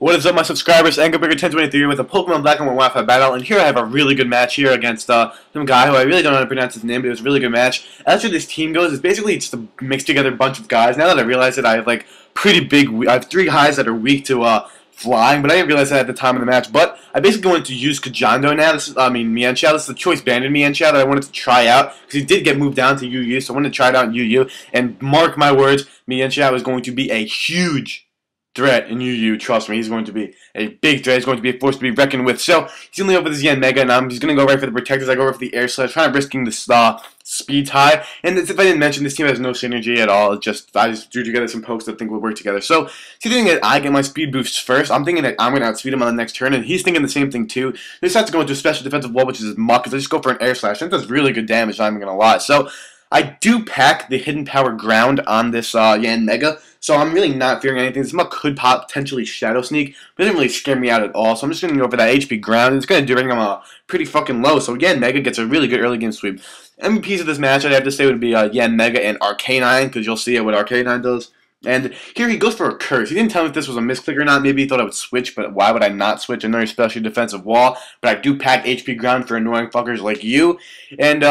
What is up, my subscribers? Angry1023 with a Pokemon Black and White Wi-Fi battle, and here I have a really good match here against some guy who I really don't know how to pronounce his name, but it was a really good match. As for this team goes, it's basically just a mixed together bunch of guys. Now that I realize it, I have like I have 3 guys that are weak to flying, but I didn't realize that at the time of the match. But I basically wanted to use Kajando now. Mienshao. This is the choice banded Mienshao that I wanted to try out because he did get moved down to UU, so I wanted to try it out in UU. And mark my words, Mienshao is going to be a huge threat in UU. Trust me, he's going to be a big threat. He's going to be a force to be reckoned with. So he's only over this Yanmega, and he's going to go right for the protectors. I go right for the air slash, trying to risking this speed tie. And if I didn't mention, this team has no synergy at all. I just drew together some pokes that I think would work together. So he's thinking that I get my speed boosts first. I'm thinking that I'm going to outspeed him on the next turn, and he's thinking the same thing too. He decides to go into a special defensive wall, which is his Muk, because I just go for an air slash. I think that's really good damage, not even going to lie. So I do pack the Hidden Power Ground on this Yanmega, so I'm really not fearing anything. This Muk could potentially Shadow Sneak, but it doesn't really scare me out at all, so I'm just going to go for that HP Ground. It's going to bring him pretty fucking low, so Yanmega gets a really good early game sweep. MVPs of this match, I'd have to say, would be Yanmega and Arcanine, because you'll see what Arcanine does. And here he goes for a curse. He didn't tell me if this was a misclick or not. Maybe he thought I would switch, but why would I not switch? Another special defensive wall, but I do pack HP Ground for annoying fuckers like you. And,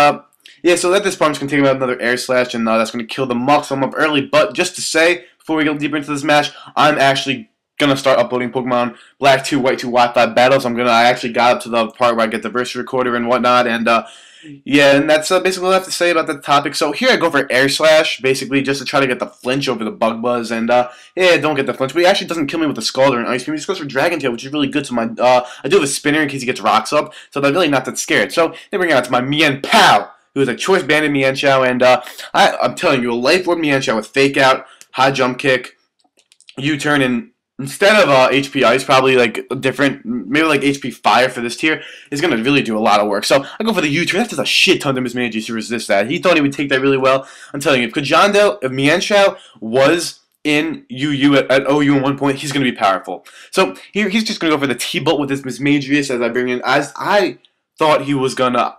yeah, so at this point, I'm just going to take out another air slash, and that's going to kill the Muk, so I'm up early. But just to say, before we go deeper into this match, I'm actually going to start uploading Pokemon Black 2, White 2 Wi-Fi battles. I actually got up to the part where I get the verse recorder and whatnot, and yeah, and that's basically what I have to say about that topic. So here I go for air slash, basically just to try to get the flinch over the Bug Buzz, and yeah, don't get the flinch, but he actually doesn't kill me with the Scald or an Ice Beam. He just goes for Dragon Tail, which is really good. So I do have a spinner in case he gets rocks up, so I'm really not that scared. So they bring it out to my Mienshao, who is a choice banded Mienshao, and I'm telling you, a Life Orb Mienshao with Fake Out, High Jump Kick, U-Turn, and instead of HP Ice, probably like different, maybe like HP Fire for this tier, is going to really do a lot of work. So I go for the U-Turn. That does a shit ton to Mismanagers to resist that. He thought he would take that really well. I'm telling you, if Mienshao was in UU at OU at one point, he's going to be powerful. So here he's just going to go for the T-Bolt with this Mismagius as I bring in, as I thought he was going to,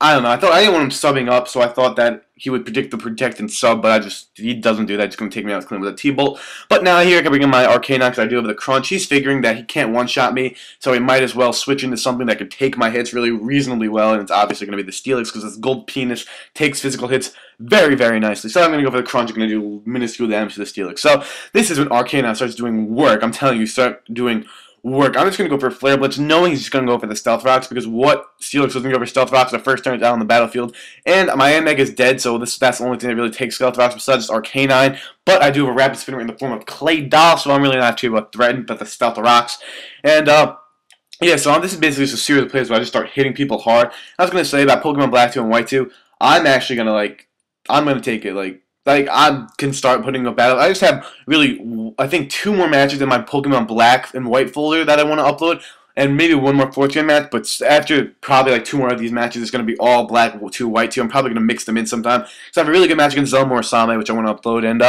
I don't know. I didn't want him subbing up, so I thought that he would predict the protect and sub, but he doesn't do that. He's going to take me out clean with a T-Bolt. But now here I can bring in my Arcanine because I do have the crunch. He's figuring that he can't one-shot me, so he might as well switch into something that could take my hits really reasonably well, and it's obviously going to be the Steelix because this Gold Penis takes physical hits very, very nicely. So I'm going to go for the crunch. I'm going to do minuscule damage to the Steelix. So this is when Arcanine starts doing work. I'm telling you, start doing work. I'm just going to go for Flare Blitz, knowing he's just going to go for the Stealth Rocks, because what Steelix was going to go for Stealth Rocks the first turn is out on the battlefield, and my Yanmega is dead, so that's the only thing that really takes Stealth Rocks besides Arcanine, but I do have a Rapid Spinner in the form of Clay Doll, so I'm really not too threatened by the Stealth Rocks, and yeah, so this is basically just a series of plays where I just start hitting people hard. I was going to say about Pokemon Black 2 and White 2, I'm actually going to, I'm going to take it, like I can start putting a battle. I just have really, I think, 2 more matches in my Pokemon Black and White folder that I want to upload, and maybe 1 more 4-turn match, but after probably like 2 more of these matches, it's going to be all Black 2, White 2. I'm probably going to mix them in sometime. So I have a really good match against Zelma or Same, which I want to upload, and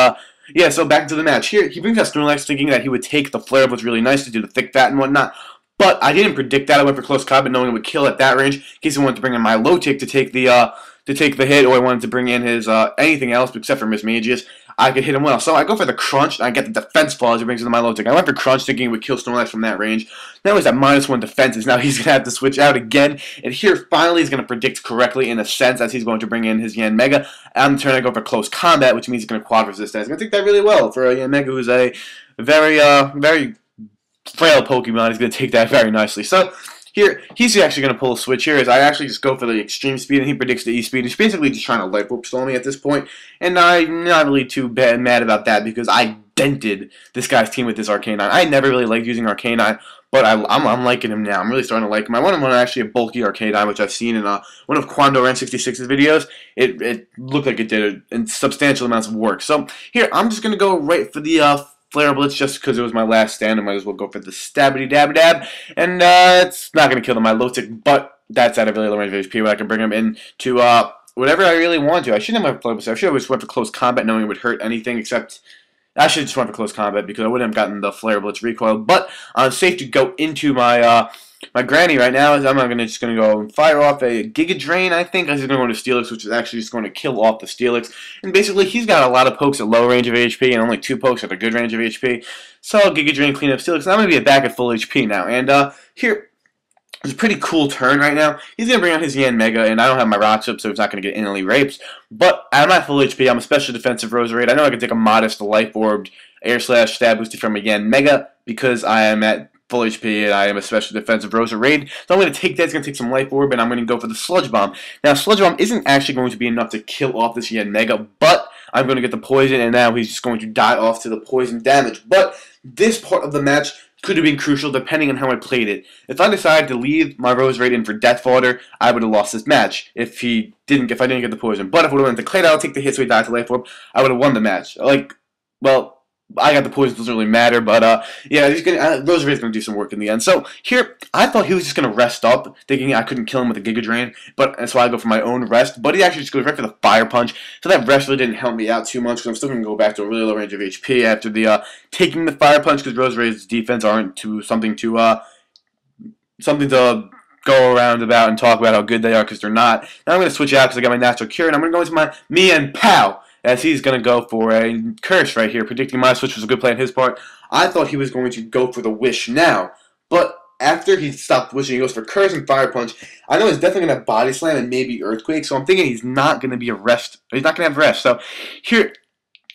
yeah, so back to the match. Here, he brings out Snorlax thinking that he would take the Flare Up, was really nice to do the Thick Fat and whatnot, but I didn't predict that. I went for Close Combat knowing it would kill at that range, in case I wanted to bring in my Low Tick to take the hit, or I wanted to bring in his anything else except for Mismagius, I could hit him well. So I go for the Crunch, and I get the Defense Fall as he brings in my Low Tick. I went for Crunch thinking it would kill Snorlax from that range. Now he's at -1 defenses. Now he's going to have to switch out again, and here finally he's going to predict correctly in a sense as he's going to bring in his Yanmega. On the turn I go for Close Combat, which means he's going to quad resist that. He's going to take that really well for a Yanmega who's a very, very frail Pokemon. He's going to take that very nicely. So here, he's actually going to pull a switch here, as I actually just go for the extreme speed, and he predicts the E-speed. He's basically just trying to Life Orb stall me at this point, and I'm not really too mad about that, because I dented this guy's team with this Arcanine. I never really liked using Arcanine, but I'm liking him now. I'm really starting to like him. I want him on actually a bulky Arcanine, which I've seen in one of Quando Ran 66's videos. It looked like it did substantial amounts of work. So here, I'm just going to go right for the Flare Blitz just because it was my last stand. I might as well go for the Stabby Dab Dab, and it's not going to kill my Low Tick, but that's at a really low range of HP where I can bring him in to whatever I really want to. I shouldn't have my Flare Blitz. I should have just went for Close Combat knowing it would hurt anything, except I should have just went for Close Combat because I wouldn't have gotten the Flare Blitz recoil, but I'm safe to go into my my granny right now is I'm just gonna go fire off a Giga Drain. I think he's gonna go to Steelix, which is actually just going to kill off the Steelix. And basically, he's got a lot of pokes at low range of HP and only 2 pokes at a good range of HP. So Giga Drain clean up Steelix. And I'm gonna be back at full HP now. And here. It's a pretty cool turn right now. He's going to bring out his Yan Mega, and I don't have my Rocks up, so he's not going to get instantly raped. But I'm at full HP. I'm a special defensive Roserade. I know I can take a modest Life Orbed Air Slash Stab Boosted from a Yan Mega because I am at full HP and I am a special defensive Roserade. So I'm going to take that. It's going to take some Life Orb, and I'm going to go for the Sludge Bomb. Now, Sludge Bomb isn't actually going to be enough to kill off this Yan Mega, but I'm going to get the poison, and now he's just going to die off to the poison damage. But this part of the match could have been crucial depending on how I played it. If I decided to leave my Roserade in for Death Fodder, I would have lost this match if I didn't get the poison. But if I would have went to Clay, I'll take the hit so he died to Life Orb, I would have won the match. Well, I got the poison, doesn't really matter, but yeah, Roserade's gonna do some work in the end. So here, I thought he was just gonna rest up, thinking I couldn't kill him with a Giga Drain, but so I go for my own rest. But he actually just goes right for the Fire Punch, so that rest really didn't help me out too much because I'm still gonna go back to a really low range of HP after the taking the Fire Punch because Roserade's defense aren't something to go around about and talk about how good they are because they're not. Now I'm gonna switch out because I got my Natural Cure, and I'm gonna go into my Me and Pow, as he's going to go for a Curse right here, predicting my switch was a good play on his part. I thought he was going to go for the Wish now, but after he stopped wishing, he goes for Curse and Fire Punch. I know he's definitely going to Body Slam and maybe Earthquake, so I'm thinking he's not going to be a rest. He's not going to have rest. So here,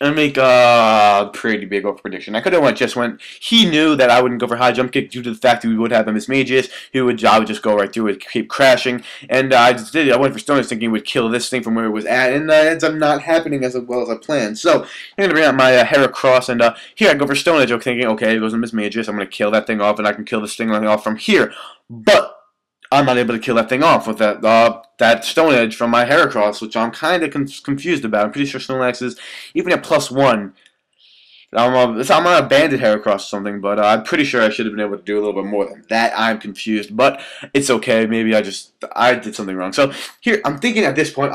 I make a pretty big over prediction. I could have just went. He knew that I wouldn't go for high jump kick due to the fact that we would have a Miss Magius. I would just go right through it, keep crashing, and I just did it. I went for Stone thinking it would kill this thing from where it was at, and it ends up not happening as well as I planned. So I'm gonna bring out my Heracross, and here I go for Stone Edge, thinking, okay, it goes to Miss Magius. I'm gonna kill that thing off, and I can kill this thing off from here, but I'm not able to kill that thing off with that Stone Edge from my Heracross, which I'm kind of confused about. I'm pretty sure Snorlax is even at +1. I'm on a banded Heracross or something, but I'm pretty sure I should have been able to do a little bit more than that. I'm confused, but it's okay. Maybe I did something wrong. So here, I'm thinking at this point,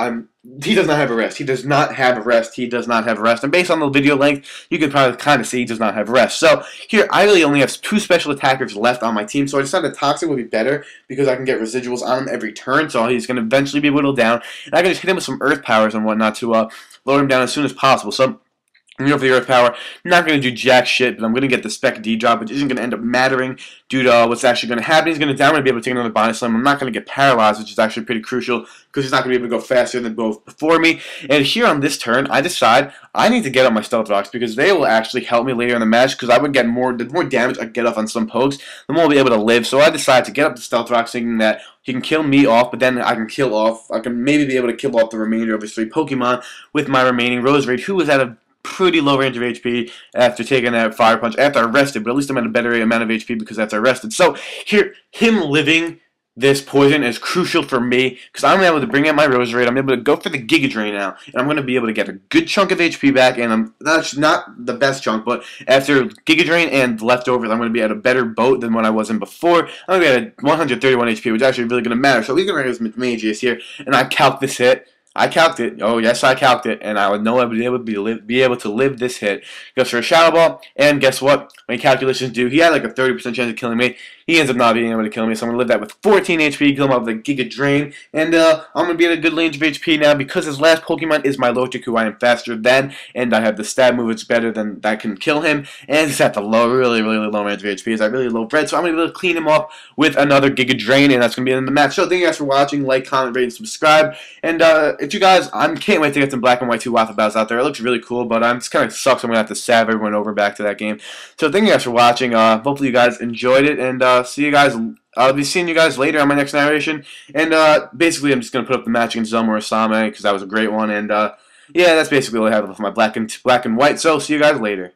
he does not have a rest. He does not have a rest. He does not have a rest. And based on the video length, you can probably kind of see he does not have a rest. So here, I really only have 2 special attackers left on my team. So I decided Toxic would be better because I can get residuals on him every turn. So he's going to eventually be whittled down. And I can just hit him with some Earth Powers and whatnot to lower him down as soon as possible. So I'm going to go for the Earth Power. I'm not going to do jack shit, but I'm going to get the Spec D drop, which isn't going to end up mattering due to what's actually going to happen. He's going to down. I'm going to be able to take another Body Slam. I'm not going to get paralyzed, which is actually pretty crucial because he's not going to be able to go faster than both before me. And here on this turn, I decide I need to get up my Stealth Rocks because they will actually help me later in the match because I would get the more damage I get off on some pokes, the more I'll be able to live. So I decide to get up the Stealth Rocks thinking that he can kill me off, but then I can maybe be able to kill off the remainder of his 3 Pokemon with my remaining Roserade, who is at a pretty low range of HP after taking that Fire Punch after I rested, but at least I'm at a better amount of HP because after I rested. So here, him living this poison is crucial for me because I'm able to bring out my Roserade. I'm able to go for the Giga Drain now, and I'm going to be able to get a good chunk of HP back, and I'm not the best chunk, but after Giga Drain and leftovers, I'm going to be at a better boat than when I was in before. I'm going to be at 131 HP, which is actually really going to matter. So he's going to bring his Magius here, and I calc this hit. I calced it. Oh, yes, I calced it. And I would know I would be able to live this hit. Goes for a Shadow Ball. And guess what? When calculations do, he had like a 30% chance of killing me. He ends up not being able to kill me. So I'm going to live that with 14 HP, kill him off with a Giga Drain. And I'm going to be at a good range of HP now because his last Pokemon is my Logic, who I am faster than. And I have the stab move, it's better than that can kill him. And he's at the really low range of HP. He's at really low red. So I'm going to be able to clean him off with another Giga Drain. And that's going to be in the match. So thank you guys for watching. Like, comment, rate, and subscribe. And if you guys, I can't wait to get some Black and White 2 Waffle Battles out there. It looks really cool, but it just kind of sucks. I'm going to have to stab everyone over back to that game. So thank you guys for watching. Hopefully you guys enjoyed it, and see you guys. I'll be seeing you guys later on my next narration. And basically, I'm just going to put up the match against Zelma or Asame because that was a great one. And yeah, that's basically all I have with my black and white. So see you guys later.